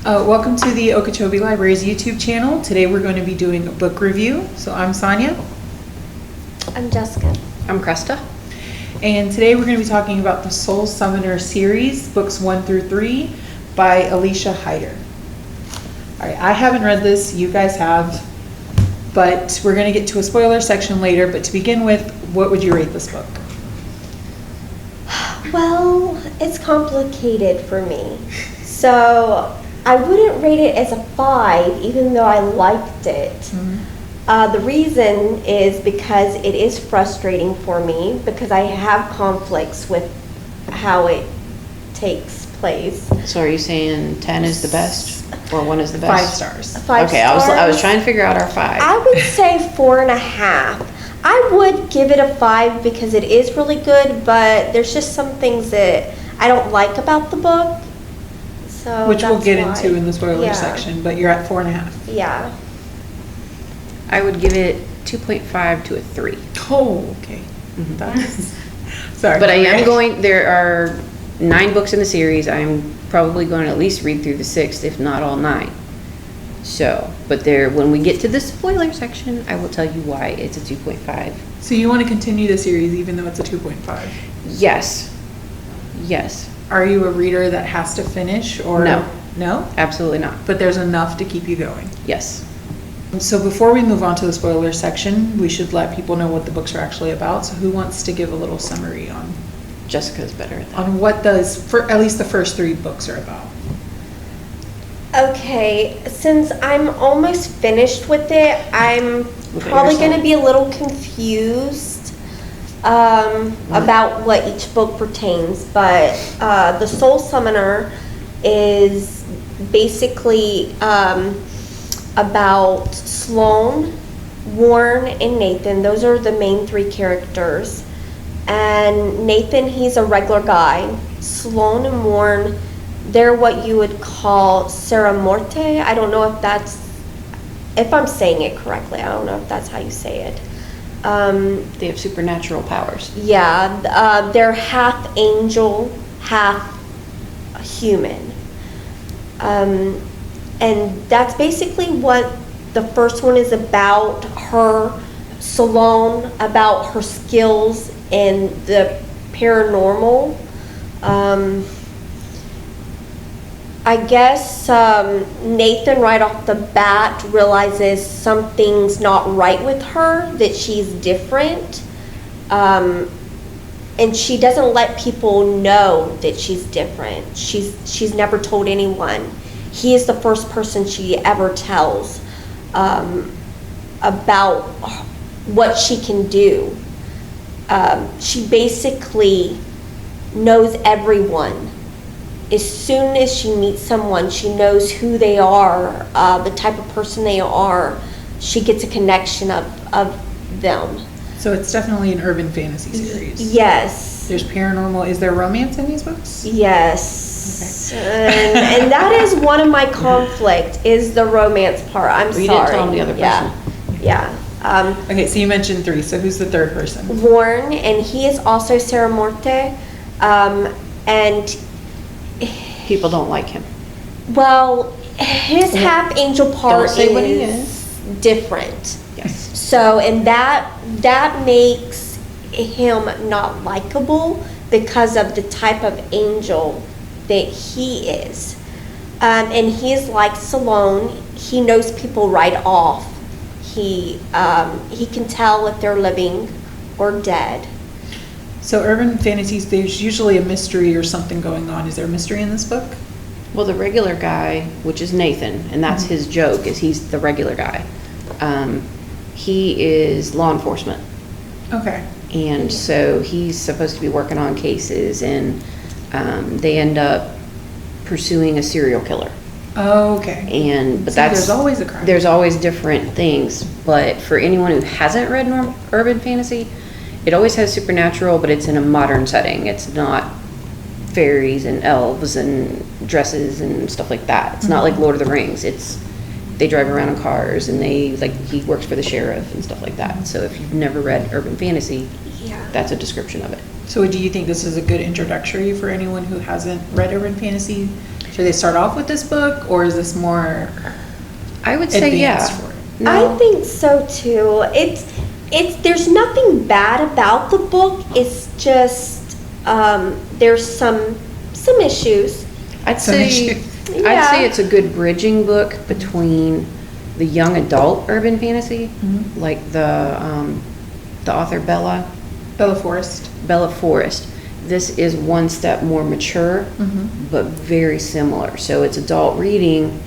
Welcome to the Okeechobee Library's YouTube channel. Today we're going to be doing a book review. So I'm Sonia. I'm Jessica. I'm Krista. And today we're going to be talking about the Soul Summoner series, books 1 through 3 by Elicia Hyder. All right, I haven't read this, you guys have, but we're going to get to a spoiler section later. But to begin with, what would you rate this book? Well, it's complicated for me. So I wouldn't rate it as a 5, even though I liked it. Mm-hmm. The reason is because it is frustrating for me because I have conflicts with how it takes place. So are you saying 10 is the best or 1 is the best? 5 stars. 5 Okay, stars. I was trying to figure out our 5. I would say 4.5. I would give it a 5 because it is really good, but there's just some things that I don't like about the book. So Which we'll get why. into in the spoiler Yeah. section, but you're at 4.5. Yeah. I would give it 2.5 to a 3. Oh, okay. Mhm. That's, sorry. But I am going, there are 9 books in the series. I'm probably going to at least read through the 6th, if not all 9. So, but when we get to the spoiler section, I will tell you why it's a 2.5. So you want to continue the series even though it's a 2.5? Yes. Yes. Are you a reader that has to finish or? No. No? Absolutely not. But there's enough to keep you going. Yes. So before we move on to the spoiler section, we should let people know what the books are actually about. So who wants to give a little summary on Jessica's better at that. what at least the first 3 books are about? Okay, since I'm almost finished with it, I'm probably going to be a little confused about what each book pertains. But the Soul Summoner is basically about Sloan, Warren, and Nathan. Those are the main 3 characters. And Nathan, he's a regular guy. Sloan and Warren, they're what you would call Sera Morte. I don't know if I'm saying it correctly. I don't know if that's how you say it. They have supernatural powers. Yeah, they're half angel, half human. And that's basically what the first one is about. Her, Sloan, about her skills in the paranormal. I guess Nathan right off the bat realizes something's not right with her, that she's different. And she doesn't let people know that she's different. She's never told anyone. He is the first person she ever tells about what she can do. She basically knows everyone. As soon as she meets someone, she knows who they are, the type of person they are. She gets a connection of them. So it's definitely an urban fantasy series. Yes. There's paranormal. Is there romance in these books? Yes. Okay. And that is one of my conflict, is the romance part. I'm sorry. You didn't tell them the other person. Yeah. Okay, so you mentioned 3. So who's the 3rd person? Warren, and he is also Sera Morte. And People don't like him. well, his half angel part Don't say what he is. different. Yes. So, and that makes him not likable because of the type of angel that he is. And he is like Sloan. He knows people right off. He can tell if they're living or dead. So urban fantasies, there's usually a mystery or something going on. Is there a mystery in this book? Well, the regular guy, which is Nathan, and that's his joke, is he's the regular guy. He is law enforcement. Okay. And so he's supposed to be working on cases, and they end up pursuing a serial killer. Okay. But there's always a crime. There's always different things. But for anyone who hasn't read urban fantasy, it always has supernatural, but it's in a modern setting. It's not fairies and elves and dresses and stuff like that. It's not like Lord of the Rings. They drive around in cars, and he works for the sheriff and stuff like that. So if you've never read urban fantasy, that's a description of it. So do you think this is a good introductory for anyone who hasn't read urban fantasy Should they start off with this book, or is this more I would say, yeah. advanced for it? No. I think so too. There's nothing bad about the book. It's just, there's some issues. I'd Some say, issues. I'd Yeah. say it's a good bridging book between the young adult urban fantasy, Mhm. like the author Bella Forest. Forest. This is one step more mature, but very similar. So it's adult reading,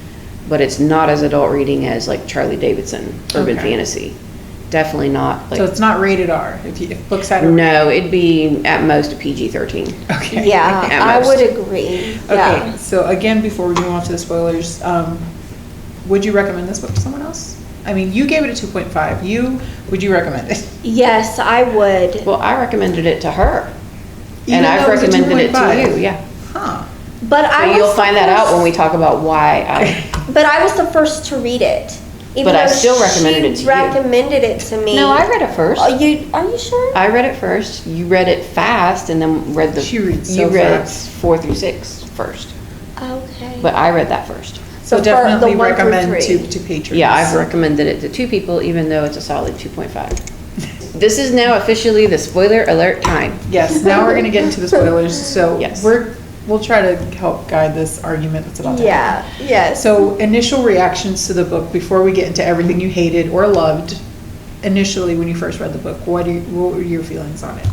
but it's not as adult reading as like Charlie Davidson urban Okay. fantasy. Definitely not. Like, So it's not rated R, if books had a. no, it'd be at most a PG-13. Okay. Yeah, At I most. would agree. Okay, Yeah. so again, before we move on to the spoilers, would you recommend this book to someone else? I mean, you gave it a 2.5. Would you recommend it? Yes, I would. Well, I recommended it to her. Even And I've though it was a recommended it to 2.5? you, yeah. Huh. But So I was you'll the find that out first- when we talk about why But I was the first to read it. Even But I though still recommended it to she you. recommended it to me. No, I read it first. Are you sure? I read it first. You read it fast and then read the. She reads You so read fast. 4 through 6 first. Okay. But I read that first. So The definitely 1 through recommend 3. to patrons. Yeah, I've recommended it to 2 people, even though it's a solid 2.5. This is now officially the spoiler alert time. Yes, now we're gonna get into the spoilers, so Yes. we'll try to help guide this argument that's about to happen. Yeah. Yes. So initial reactions to the book, before we get into everything you hated or loved, initially when you first read the book, what were your feelings on it?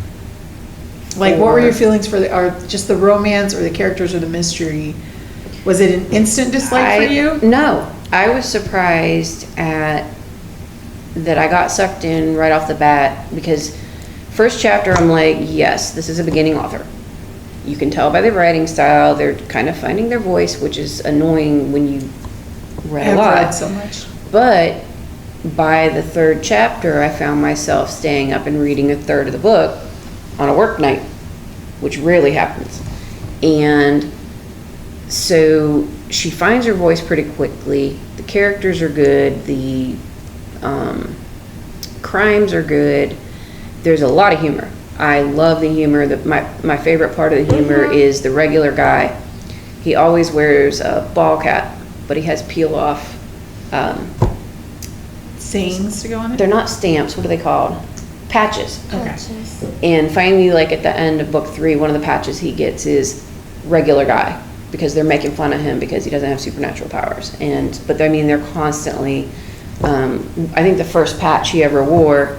Like, what were your feelings for or just the romance or the characters or the mystery? Was it an instant dislike for you? No, I was surprised that I got sucked in right off the bat, because first chapter I'm like, yes, this is a beginning author. You can tell by the writing style, they're kind of finding their voice, which is annoying when you read a I've lot. read so much. But by the 3rd chapter, I found myself staying up and reading a third of the book on a work night, which rarely happens. And so she finds her voice pretty quickly. The characters are good. The crimes are good. There's a lot of humor. I love the humor. My favorite part of the humor is the regular guy. He always wears a ball cap, but he has peel off. Sayings to go on it? They're not stamps. What are they called? Patches. Okay. And finally, like at the end of book 3, one of the patches he gets is regular guy, because they're making fun of him because he doesn't have supernatural powers. But I mean, they're constantly, I think the first patch he ever wore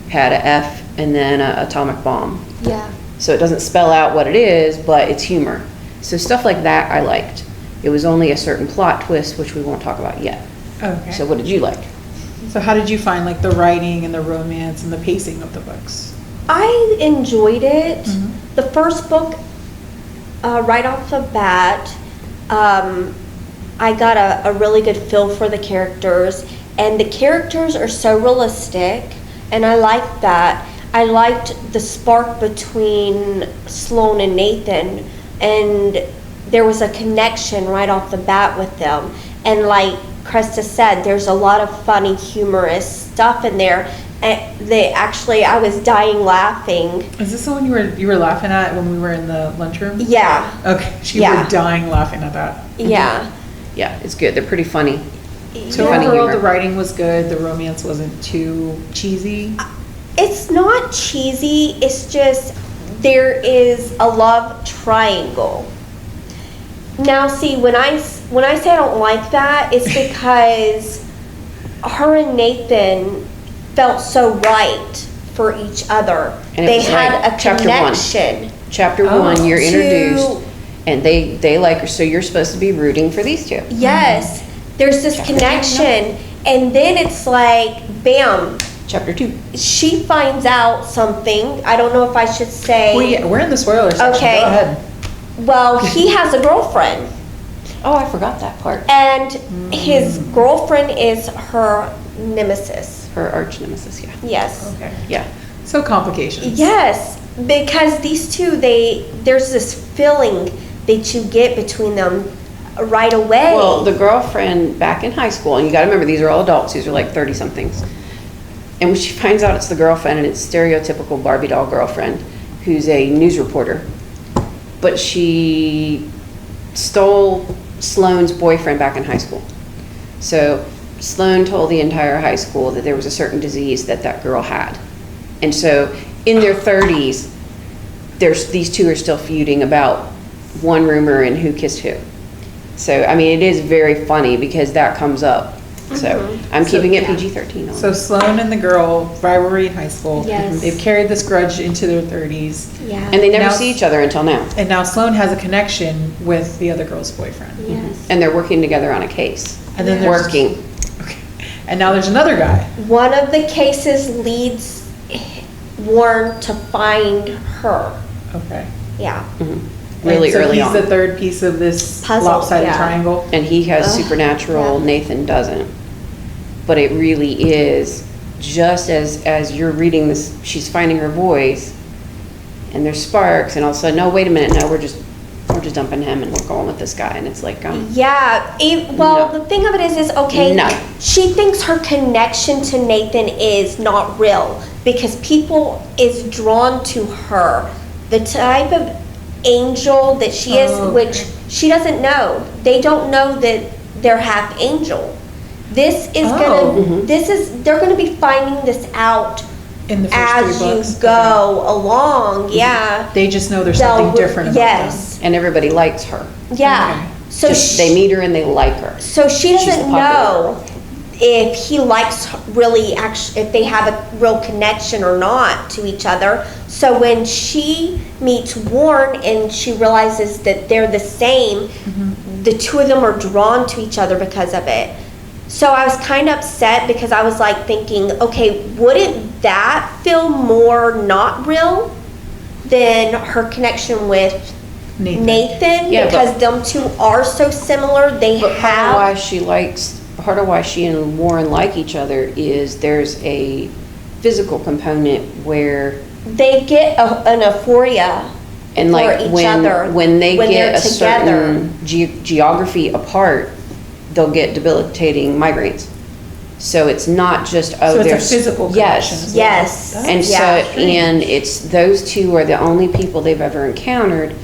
had a F and then an atomic bomb. Yeah. So it doesn't spell out what it is, but it's humor. So stuff like that I liked. It was only a certain plot twist, which we won't talk about yet. Okay. So what did you like? So how did you find like the writing and the romance and the pacing of the books? I enjoyed it. Mhm. The first book, right off the bat, I got a really good feel for the characters, and the characters are so realistic, and I liked that. I liked the spark between Sloane and Nathan, and there was a connection right off the bat with them. And like Krista said, there's a lot of funny, humorous stuff in there. And I was dying laughing. Is this the one you were laughing at when we were in the lunchroom? Yeah, Okay, you Yeah. were dying laughing at that. yeah. Yeah, it's good. They're pretty funny. So Funny overall, humor. the writing was good. The romance wasn't too cheesy. It's not cheesy, it's just there is a love triangle. Now see, when I say I don't like that, it's because her and Nathan felt so right for each other. And it They was had like a chapter 1. connection. Chapter Oh. 1, you're To- introduced, and they like her, so you're supposed to be rooting for these two. Yes, there's this Chapter connection, and then it's like, bam, Chapter 2. she finds out something. I don't know if I should say. We're in the spoiler section. Okay. Go ahead. Well, he has a girlfriend, Oh, I forgot that part. and his girlfriend is her nemesis. Her arch nemesis, yeah. Yes. Okay. Yeah. So complications. Yes, because these two, there's this feeling that you get between them right away. Well, the girlfriend back in high school, and you gotta remember, these are all adults, these are like 30-somethings. And when she finds out it's the girlfriend, and it's stereotypical Barbie doll girlfriend, who's a news reporter, but she stole Sloane's boyfriend back in high school. So Sloane told the entire high school that there was a certain disease that that girl had. And so in their 30s, these two are still feuding about one rumor and who kissed who. So, I mean, it is very funny because that comes up. So I'm keeping it PG-13 on. So Sloane and the girl, rivalry in high school. Yes. They've carried this grudge into their 30s. Yeah. And they never Now- see each other until now. And now Sloane has a connection with the other girl's boyfriend. Yes. And they're working together on a case. And then there's- Working. Okay. And now there's another guy. One of the cases leads Warren to find her. Okay. Yeah. Really And so early he's on. the third piece of this Puzzle, lopsided yeah. triangle. And he has Ugh, supernatural, yeah. Nathan doesn't. But it really is, just as you're reading this, she's finding her voice, and there's sparks, and all of a sudden, no, wait a minute, no, we're just dumping him, and we're going with this guy, and it's like, Yeah, well, No. the thing of it is okay, No. she thinks her connection to Nathan is not real because people is drawn to her. The type of angel that she is, Oh, which okay. she doesn't know. They don't know that they're half angel. This is Oh. they're gonna be finding this out In the first as three you books. go along, yeah. They just know there's something They'll- different about yes, and everybody likes her. yeah. Okay. So Just, they meet her and they like her. So she She's doesn't popular. know if he likes her really, actually, if they have a real connection or not to each other. So when she meets Warren and she realizes that they're the same, the two of them are drawn to each other because of it. So I was kind of upset because I was like thinking, okay, wouldn't that feel more not real than her connection with Nathan. Nathan? Yeah, Because them two are so similar. They But have. part of why she and Warren like each other is there's a physical component where, They get an euphoria and for like each other when they when get they're a together. certain geography apart, they'll get debilitating migraines. So it's not just, So oh, it's a there's. physical Yes. connection. as well. Yes. That's And so, Yeah. and it's, those two are the only people they've ever encountered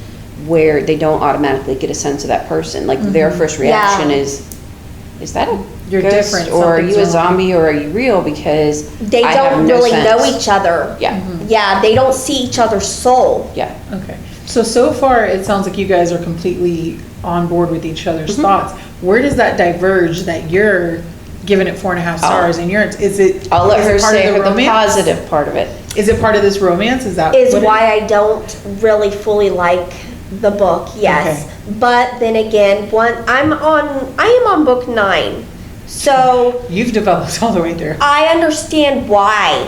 where they don't automatically get a sense of that person. Like their first reaction Yeah. is that a You're ghost? different, Or are something's you a wrong. zombie or are you real? Because They I have don't no really sense. know each other. Yeah, Yeah, they don't see each other's soul. yeah. Okay. So far, it sounds like you guys are completely on board with each other's Mm-hmm. thoughts. Where does that diverge that you're giving it 4.5 stars and yours? Is it? I'll let is it her part of say the the romance? positive part of it. Is it part of this romance? Is that Is what it- why I don't really fully like the book, yes. Okay. But then again, I am on book 9. So You've developed all the way through. I understand why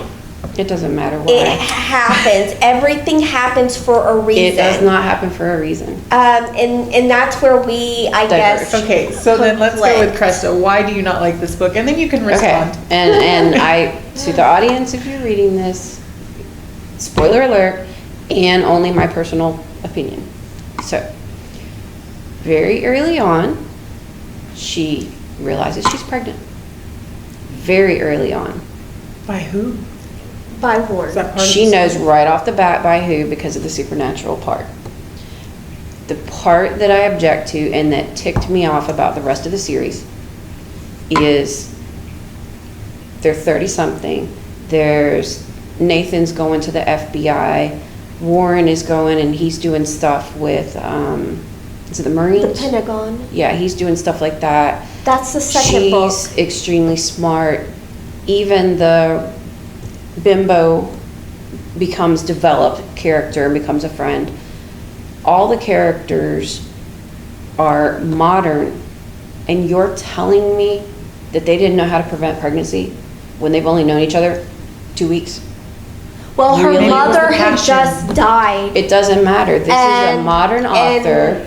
It doesn't matter it why. happens. Everything happens for a reason. It does not happen for a reason. And that's where we, I guess. Diverge. Okay, so then let's go with conflict. Cresta. Why do you not like this book? And then you can Okay, respond. and to the audience, if you're reading this, spoiler alert, and only my personal opinion. So, very early on, she realizes she's pregnant. Very early on. By who? By Is Warren. that part of She the knows story? right off the bat by who because of the supernatural part. The part that I object to and that ticked me off about the rest of the series is they're 30-something. There's Nathan's going to the FBI. Warren is going and he's doing stuff with, is it the The Marines? Pentagon. Yeah, he's doing stuff like that. That's the second book. She's extremely smart. Even the bimbo becomes developed character and becomes a friend. All the characters are modern, and you're telling me that they didn't know how to prevent pregnancy when they've only known each other 2 weeks? Well, her Really? mother Maybe it had was the passion. just died. It doesn't matter. This is a And- modern and- author,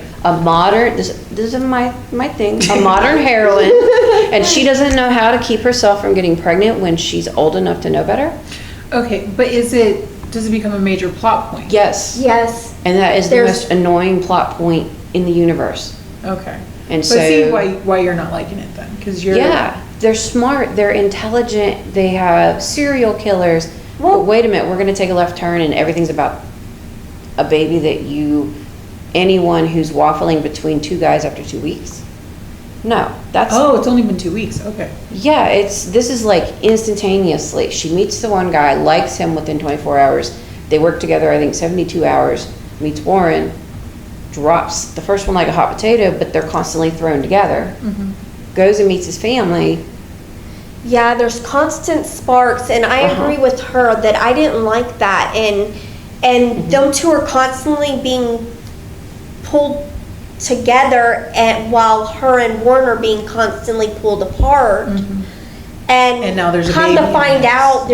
this is my thing, a modern heroine, and she doesn't know how to keep herself from getting pregnant when she's old enough to know better? Okay, but does it become a major plot point? Yes. Yes. And that is the There's- most annoying plot point in the universe. Okay. And But so, see why you're not liking it then? Because you're. yeah, they're smart, they're intelligent, they have serial killers. Well- But wait a minute, we're gonna take a left turn and everything's about a baby that anyone who's waffling between two guys after 2 weeks. No, that's. Oh, it's only been 2 weeks, okay. Yeah, this is like instantaneously. She meets the one guy, likes him within 24 hours. They work together, I think 72 hours, meets Warren, drops the first one like a hot potato, but they're constantly thrown together. Goes and meets his family. Yeah, there's constant sparks, and I agree with her that I didn't like that. And them two are constantly being pulled together, and while her and Warren are being constantly pulled apart. And now there's a come baby to in find the out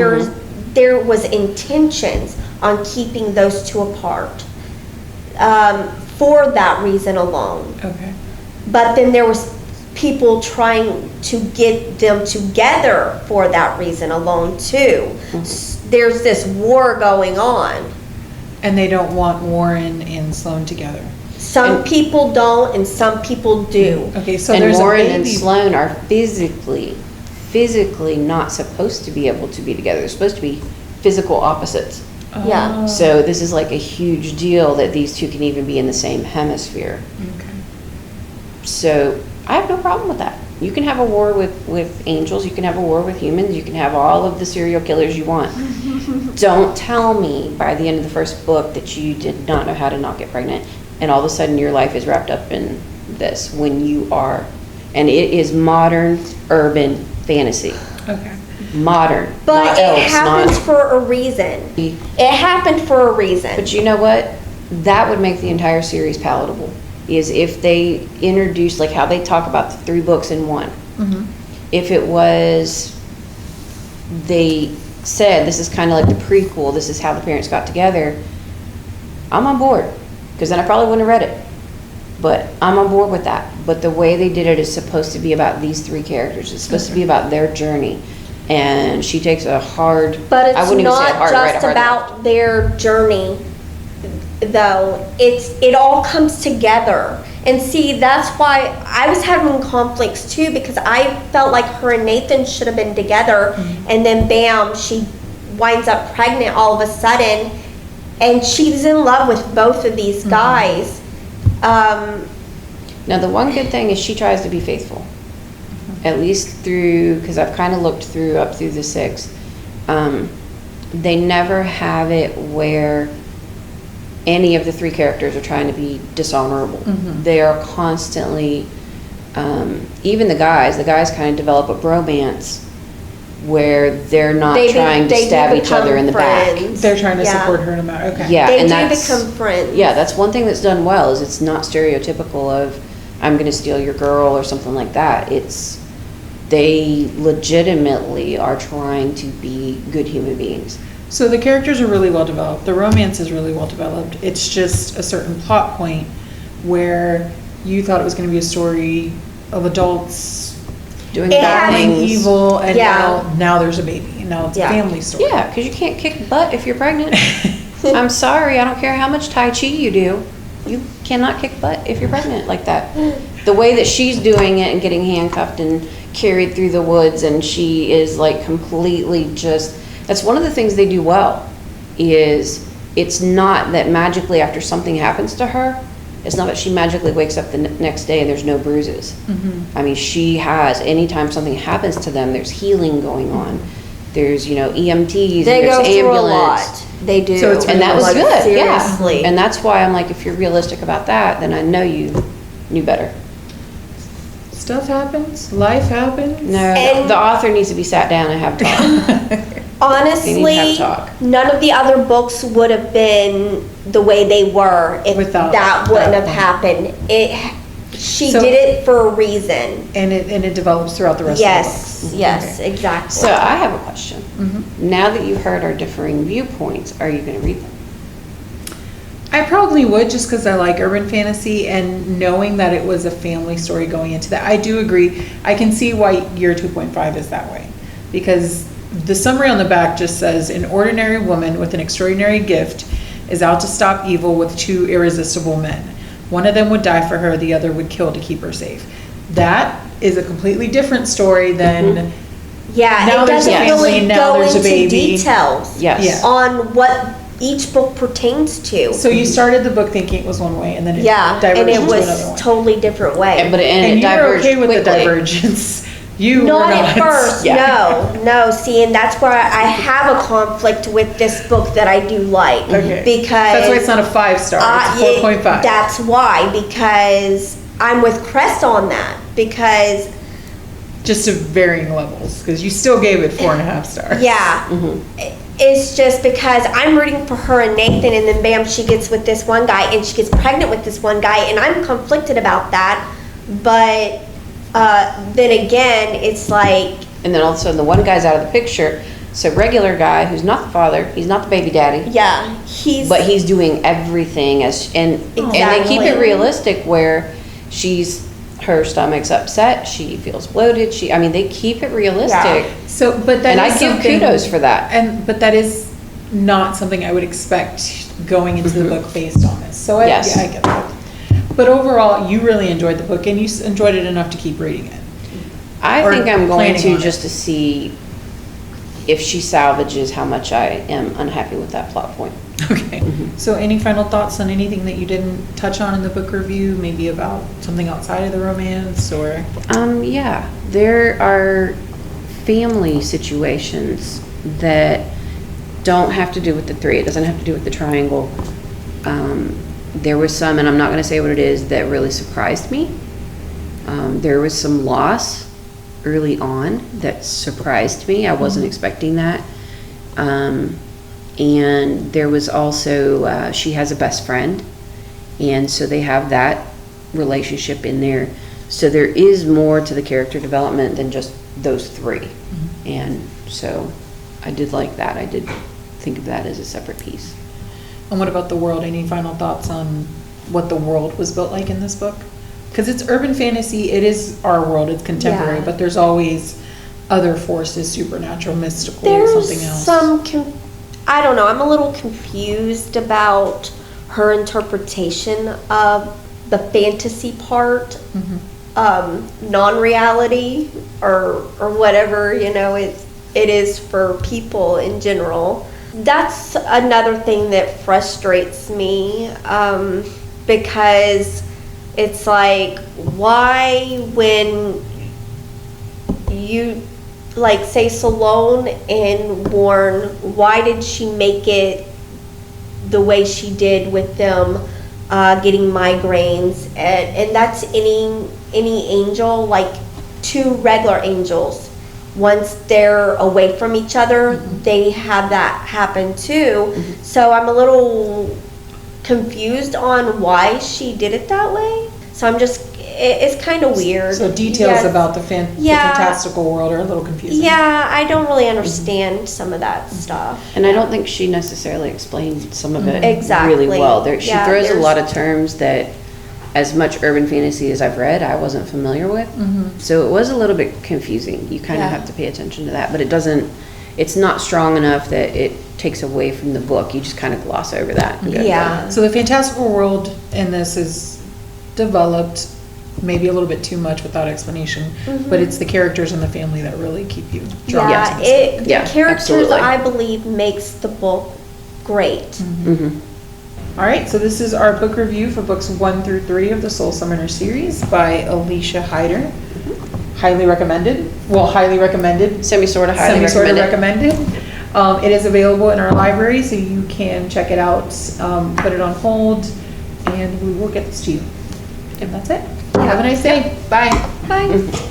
there was intentions on keeping those two apart for that reason alone. Okay. But then there was people trying to get them together for that reason alone too. There's this war going on. And they don't want Warren and Sloan together. Some people don't, and some people do. Okay, so And there's Warren a baby. and Sloan are physically not supposed to be able to be together. They're supposed to be physical opposites. Yeah. So this is like a huge deal that these two can even be in the same hemisphere. Okay. So I have no problem with that. You can have a war with angels, you can have a war with humans, you can have all of the serial killers you want. Don't tell me by the end of the first book that you did not know how to not get pregnant, and all of a sudden your life is wrapped up in this when you are. And it is modern urban fantasy. Okay. Modern, But not it elves, happens not. for a reason. It happened for a reason. But you know what? That would make the entire series palatable. Is if they introduced, like how they talk about the 3 books in one. If it was, they said this is kind of like the prequel, this is how the parents got together, I'm on board. Because then I probably wouldn't have read it. But I'm on board with that. But the way they did it is supposed to be about these 3 characters. It's supposed to be about their journey. And she takes a hard, But I it's wouldn't even say a not hard right, a just hard left. about their journey, though. It all comes together. And see, that's why I was having conflicts too, because I felt like her and Nathan should have been together, and then bam, she winds up pregnant all of a sudden, and she's in love with both of these guys. Now, the one good thing is she tries to be faithful. At least through, because I've kind of looked through up through the 6th. They never have it where any of the 3 characters are trying to be dishonorable. They are constantly, even the guys kind of develop a bromance where they're not trying to stab each other in the back. They're trying to support her no matter. Okay. Yeah, They and do that's, become friends. yeah, that's one thing that's done well, is it's not stereotypical of, I'm going to steal your girl or something like that. They legitimately are trying to be good human beings. So the characters are really well developed. The romance is really well developed. It's just a certain plot point where you thought it was going to be a story of adults Doing It bad has- battling things. evil, and Yeah. now there's a baby. And now it's Yeah. a family story. Yeah, because you can't kick butt if you're pregnant. I'm sorry, I don't care how much Tai Chi you do. You cannot kick butt if you're pregnant like that. The way that she's doing it and getting handcuffed and carried through the woods, and she is like completely just, that's one of the things they do well, is it's not that magically after something happens to her, it's not that she magically wakes up the next day and there's no bruises. I mean, she has, anytime something happens to them, there's healing going on. There's, EMTs, They and go there's through a ambulance. lot. They do. So it's And that was Like, good, yeah. seriously. And that's why I'm like, if you're realistic about that, then I know you knew better. Stuff happens. Life happens. No, And- the author needs to be sat down and have talk. They need Honestly, to have talk. none of the other books would have been the way they were if Without that wouldn't that have happened. She So- did it for a reason. And it develops throughout the rest Yes, of the books. yes, Okay. exactly. So I have a question. Now that you've heard our differing viewpoints, are you going to read them? I probably would, just because I like urban fantasy, and knowing that it was a family story going into that. I do agree. I can see why your 2.5 is that way, because the summary on the back just says, an ordinary woman with an extraordinary gift is out to stop evil with 2 irresistible men. One of them would die for her, the other would kill to keep her safe. That is a completely different story than Yeah, Now it there's a doesn't family, really now go there's a into baby. details Yes. Yeah. on what each book pertains to. So you started the book thinking it was one way, and then it Yeah, and diverged it into another was one. totally different way. And And it you were diverged okay with the quickly. divergence. You Not were not. at first, Yeah. no. See, and that's where I have a conflict with this book that I do like. Okay. Because That's why it's not a 5-star. It's a 4.5. That's why, because I'm with Crest on that. Because, Just to varying levels, because you still gave it 4.5 stars. yeah, it's just because I'm rooting for her and Nathan, and then bam, she gets with this one guy, and she gets pregnant with this one guy, and I'm conflicted about that. But then again, it's like, And then all of a sudden, the one guy's out of the picture. So regular guy who's not the father, he's not the baby daddy, yeah, but he's doing everything and they keep it Exactly. realistic where her stomach's upset, she feels bloated. They keep it realistic, So, but that and I is give something- kudos for that. But that is not something I would expect going into the book based on this. So Yes. I get that. But overall, you really enjoyed the book, and you enjoyed it enough to keep reading it. I Or think I'm going planning to on it. just to see if she salvages how much I am unhappy with that plot point. Okay. So any final thoughts on anything that you didn't touch on in the book review? Maybe about something outside of the romance, or? Yeah, there are family situations that don't have to do with the three. It doesn't have to do with the triangle. There was some, and I'm not gonna say what it is, that really surprised me. There was some loss early on that surprised me. I wasn't expecting that. And there was also, she has a best friend, and so they have that relationship in there. So there is more to the character development than just those three. And so I did like that. I did think of that as a separate piece. And what about the world? Any final thoughts on what the world was built like in this book? Because it's urban fantasy, it is our world, it's contemporary, Yeah. but there's always other forces, supernatural, mystical, there's something else. I don't know, I'm a little confused about her interpretation of the fantasy part, non-reality, or whatever, it is for people in general. That's another thing that frustrates me, because it's like, why, when you, like, say Salone and Warren, why did she make it the way she did with them getting migraines? And that's any angel, like two regular angels. Once they're away from each other, they have that happen too. So I'm a little confused on why she did it that way. So I'm just, it's kind of weird. So details about the fantastical world are a little confusing. Yeah, I don't really understand some of that stuff. And I don't think she necessarily explained some of it Exactly. really well. She Yeah, throws a there's- lot of terms that, as much urban fantasy as I've read, I wasn't familiar with. So it was a little bit confusing. You kind of Yeah. have to pay attention to that, but it's not strong enough that it takes away from the book. You just kind of gloss over that. And go to Yeah. So the fantastical world in this is developed maybe a little bit too much without explanation, but it's the characters and the family that really keep you drawn Yeah, to this book. Yeah, the characters, absolutely. I believe, makes the book great. All right, so this is our book review for books 1 through 3 of the Soul Summoner series by Elicia Hyder. Highly recommended. Well, highly recommended. Semi-sort of highly Semi-sort of recommended. recommended. It is available in our library, so you can check it out, put it on hold, and we will get this to you. And that's it. Have a nice day. Bye. Bye.